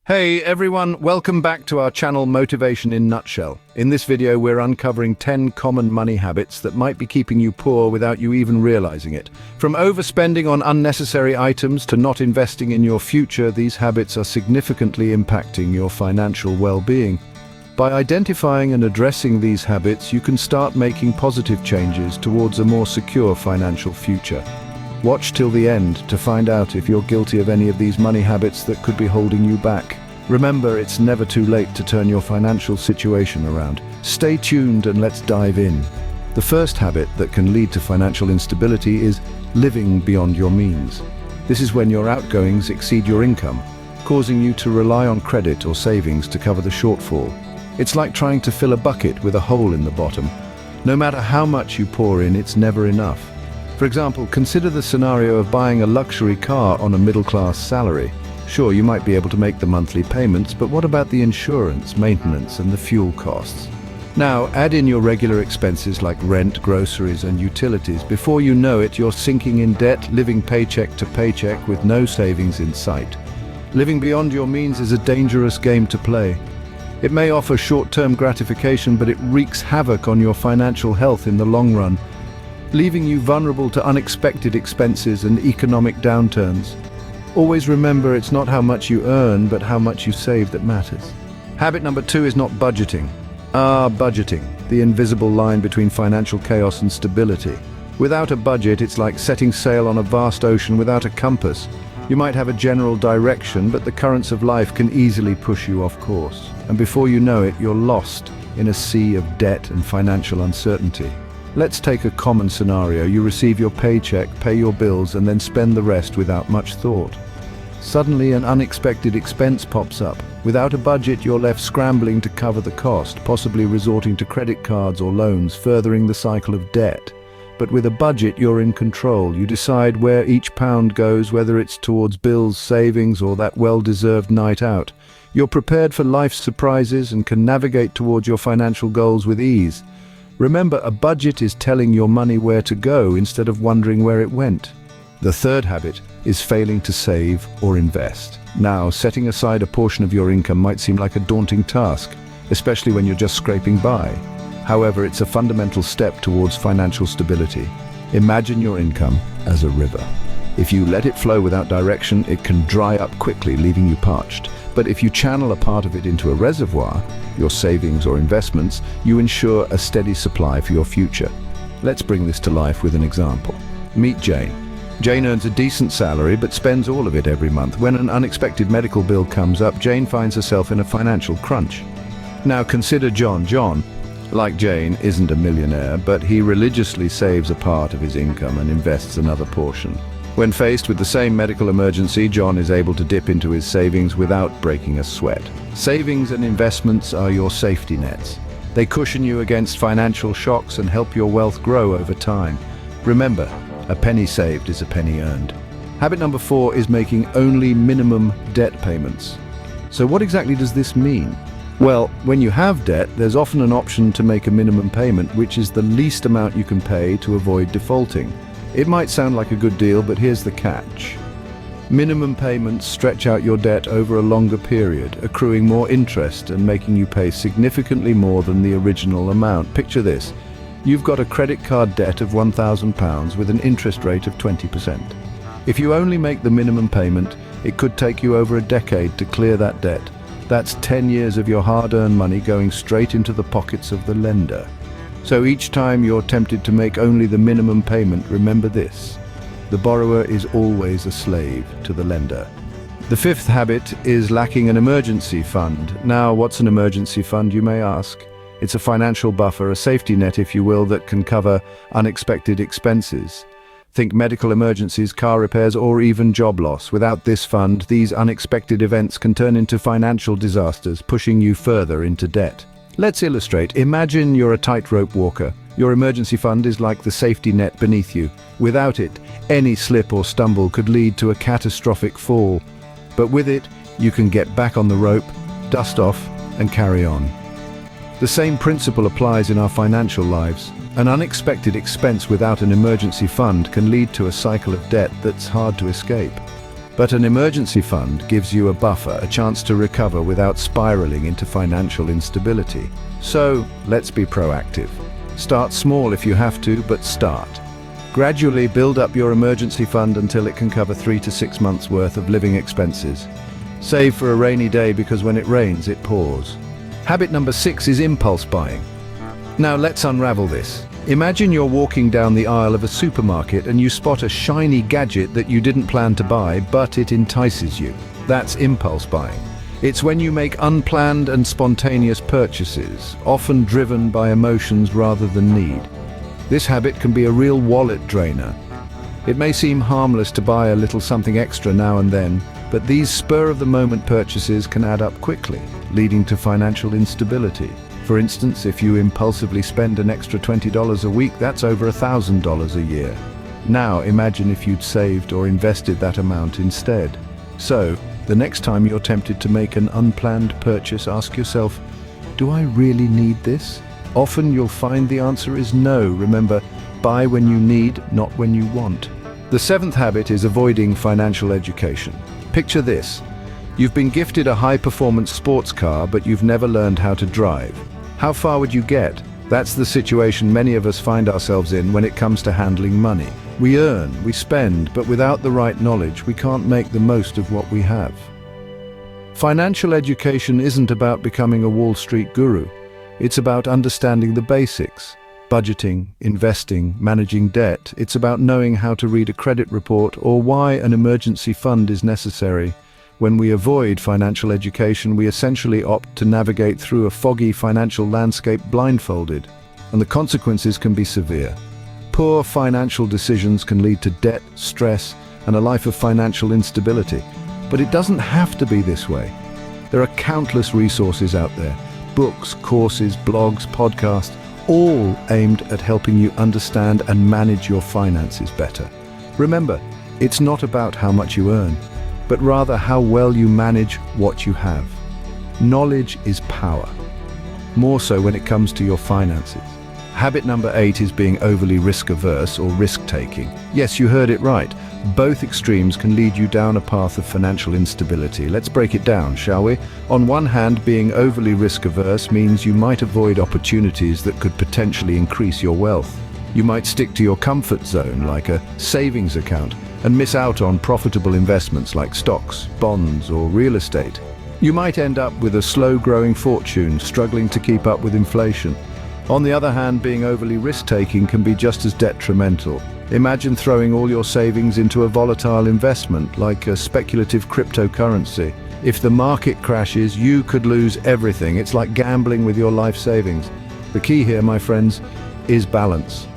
Hey everyone, welcome back to our channel Motivation in Nutshell. In this video we're uncovering 10 common money habits that might be keeping you poor without you even realizing it. From overspending on unnecessary items to not investing in your future, these habits are significantly impacting your financial well-being. By identifying and addressing these habits, you can start making positive changes towards a more secure financial future. Watch till the end to find out if you're guilty of any of these money habits that could be holding you back. Remember, it's never too late to turn your financial situation around. Stay tuned and let's dive in. The first habit that can lead to financial instability is living beyond your means. This is when your outgoings exceed your income, causing you to rely on credit or savings to cover the shortfall. It's like trying to fill a bucket with a hole in the bottom. No matter how much you pour in, it's never enough. For example, consider the scenario of buying a luxury car on a middle-class salary. Sure, you might be able to make the monthly payments, but what about the insurance, maintenance, and the fuel costs? Now, add in your regular expenses like rent, groceries, and utilities. Before you know it, you're sinking in debt, living paycheck to paycheck with no savings in sight. Living beyond your means is a dangerous game to play. It may offer short-term gratification, but it wreaks havoc on your financial health in the long run, leaving you vulnerable to unexpected expenses and economic downturns. Always remember, it's not how much you earn, but how much you save that matters. Habit number 2 is not budgeting. Budgeting, the invisible line between financial chaos and stability. Without a budget, it's like setting sail on a vast ocean without a compass. You might have a general direction, but the currents of life can easily push you off course. And before you know it, you're lost in a sea of debt and financial uncertainty. Let's take a common scenario. You receive your paycheck, pay your bills, and then spend the rest without much thought. Suddenly, an unexpected expense pops up. Without a budget, you're left scrambling to cover the cost, possibly resorting to credit cards or loans, furthering the cycle of debt. But with a budget, you're in control. You decide where each pound goes, whether it's towards bills, savings, or that well-deserved night out. You're prepared for life's surprises and can navigate towards your financial goals with ease. Remember, a budget is telling your money where to go instead of wondering where it went. The third habit is failing to save or invest. Now, setting aside a portion of your income might seem like a daunting task, especially when you're just scraping by. However, it's a fundamental step towards financial stability. Imagine your income as a river. If you let it flow without direction, it can dry up quickly, leaving you parched. But if you channel a part of it into a reservoir, your savings or investments, you ensure a steady supply for your future. Let's bring this to life with an example. Meet Jane. Jane earns a decent salary but spends all of it every month. When an unexpected medical bill comes up, Jane finds herself in a financial crunch. Now consider John. John, like Jane, isn't a millionaire, but he religiously saves a part of his income and invests another portion. When faced with the same medical emergency, John is able to dip into his savings without breaking a sweat. Savings and investments are your safety nets. They cushion you against financial shocks and help your wealth grow over time. Remember, a penny saved is a penny earned. Habit number 4 is making only minimum debt payments. So what exactly does this mean? Well, when you have debt, there's often an option to make a minimum payment, which is the least amount you can pay to avoid defaulting. It might sound like a good deal, but here's the catch. Minimum payments stretch out your debt over a longer period, accruing more interest and making you pay significantly more than the original amount. Picture this. You've got a credit card debt of £1,000 with an interest rate of 20%. If you only make the minimum payment, it could take you over a decade to clear that debt. That's 10 years of your hard-earned money going straight into the pockets of the lender. So each time you're tempted to make only the minimum payment, remember this: the borrower is always a slave to the lender. The fifth habit is lacking an emergency fund. Now, what's an emergency fund, you may ask? It's a financial buffer, a safety net, if you will, that can cover unexpected expenses. Think medical emergencies, car repairs, or even job loss. Without this fund, these unexpected events can turn into financial disasters, pushing you further into debt. Let's illustrate. Imagine you're a tightrope walker. Your emergency fund is like the safety net beneath you. Without it, any slip or stumble could lead to a catastrophic fall. But with it, you can get back on the rope, dust off, and carry on. The same principle applies in our financial lives. An unexpected expense without an emergency fund can lead to a cycle of debt that's hard to escape. But an emergency fund gives you a buffer, a chance to recover without spiraling into financial instability. So, let's be proactive. Start small if you have to, but start. Gradually build up your emergency fund until it can cover 3 to 6 months' worth of living expenses. Save for a rainy day because when it rains, it pours. Habit number 6 is impulse buying. Now let's unravel this. Imagine you're walking down the aisle of a supermarket and you spot a shiny gadget that you didn't plan to buy, but it entices you. That's impulse buying. It's when you make unplanned and spontaneous purchases, often driven by emotions rather than need. This habit can be a real wallet drainer. It may seem harmless to buy a little something extra now and then, but these spur-of-the-moment purchases can add up quickly, leading to financial instability. For instance, if you impulsively spend an extra $20 a week, that's over $1,000 a year. Now imagine if you'd saved or invested that amount instead. So, the next time you're tempted to make an unplanned purchase, ask yourself, do I really need this? Often you'll find the answer is no. Remember, buy when you need, not when you want. The 7th habit is avoiding financial education. Picture this. You've been gifted a high-performance sports car, but you've never learned how to drive. How far would you get? That's the situation many of us find ourselves in when it comes to handling money. We earn, we spend, but without the right knowledge, we can't make the most of what we have. Financial education isn't about becoming a Wall Street guru. It's about understanding the basics. Budgeting, investing, managing debt. It's about knowing how to read a credit report or why an emergency fund is necessary. When we avoid financial education, we essentially opt to navigate through a foggy financial landscape blindfolded, and the consequences can be severe. Poor financial decisions can lead to debt, stress, and a life of financial instability. But it doesn't have to be this way. There are countless resources out there, books, courses, blogs, podcasts, all aimed at helping you understand and manage your finances better. Remember, it's not about how much you earn, but rather how well you manage what you have. Knowledge is power, more so when it comes to your finances. Habit number 8 is being overly risk-averse or risk-taking. Yes, you heard it right. Both extremes can lead you down a path of financial instability. Let's break it down, shall we? On one hand, being overly risk-averse means you might avoid opportunities that could potentially increase your wealth. You might stick to your comfort zone, like a savings account, and miss out on profitable investments like stocks, bonds, or real estate. You might end up with a slow-growing fortune, struggling to keep up with inflation. On the other hand, being overly risk-taking can be just as detrimental. Imagine throwing all your savings into a volatile investment, like a speculative cryptocurrency. If the market crashes, you could lose everything. It's like gambling with your life savings. The key here, my friends, is balance.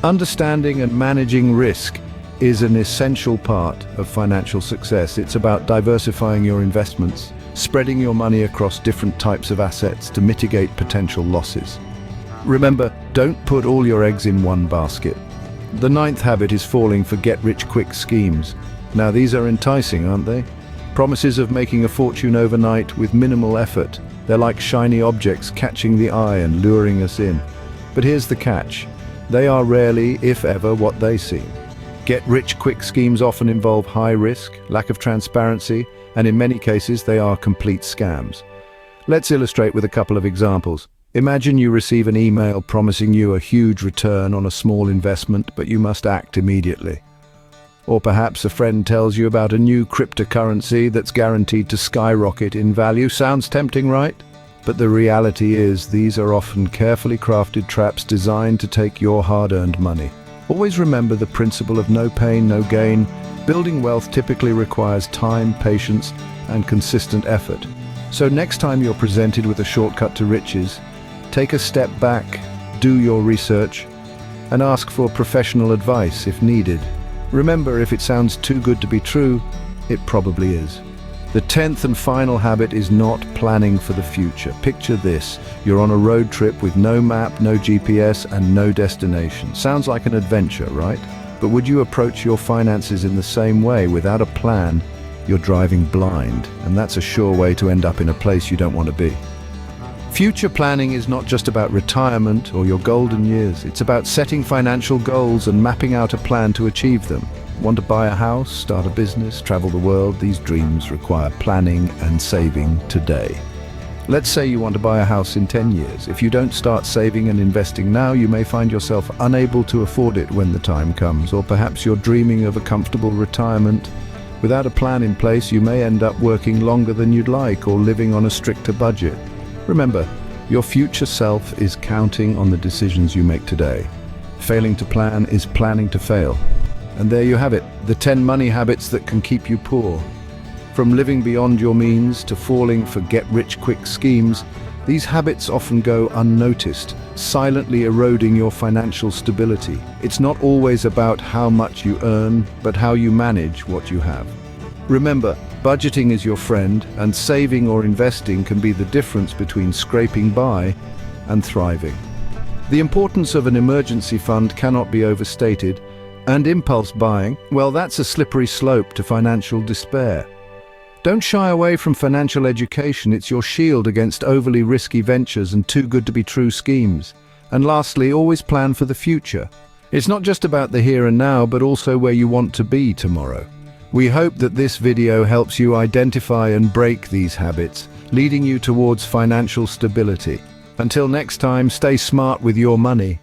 Understanding and managing risk is an essential part of financial success. It's about diversifying your investments, spreading your money across different types of assets to mitigate potential losses. Remember, don't put all your eggs in one basket. The 9th habit is falling for get-rich-quick schemes. Now these are enticing, aren't they? Promises of making a fortune overnight with minimal effort. They're like shiny objects catching the eye and luring us in. But here's the catch. They are rarely, if ever, what they seem. Get-rich-quick schemes often involve high risk, lack of transparency, and in many cases they are complete scams. Let's illustrate with a couple of examples. Imagine you receive an email promising you a huge return on a small investment, but you must act immediately. Or perhaps a friend tells you about a new cryptocurrency that's guaranteed to skyrocket in value. Sounds tempting, right? But the reality is, these are often carefully crafted traps designed to take your hard-earned money. Always remember the principle of no pain, no gain. Building wealth typically requires time, patience, and consistent effort. So next time you're presented with a shortcut to riches, take a step back, do your research, and ask for professional advice if needed. Remember, if it sounds too good to be true, it probably is. The 10th and final habit is not planning for the future. Picture this. You're on a road trip with no map, no GPS, and no destination. Sounds like an adventure, right? But would you approach your finances in the same way? Without a plan, you're driving blind, and that's a sure way to end up in a place you don't want to be. Future planning is not just about retirement or your golden years. It's about setting financial goals and mapping out a plan to achieve them. Want to buy a house, start a business, travel the world? These dreams require planning and saving today. Let's say you want to buy a house in 10 years. If you don't start saving and investing now, you may find yourself unable to afford it when the time comes, or perhaps you're dreaming of a comfortable retirement. Without a plan in place, you may end up working longer than you'd like or living on a stricter budget. Remember, your future self is counting on the decisions you make today. Failing to plan is planning to fail. And there you have it, the 10 money habits that can keep you poor. From living beyond your means to falling for get-rich-quick schemes, these habits often go unnoticed, silently eroding your financial stability. It's not always about how much you earn, but how you manage what you have. Remember, budgeting is your friend, and saving or investing can be the difference between scraping by and thriving. The importance of an emergency fund cannot be overstated, and impulse buying, well, that's a slippery slope to financial despair. Don't shy away from financial education. It's your shield against overly risky ventures and too-good-to-be-true schemes. And lastly, always plan for the future. It's not just about the here and now, but also where you want to be tomorrow. We hope that this video helps you identify and break these habits, leading you towards financial stability. Until next time, stay smart with your money.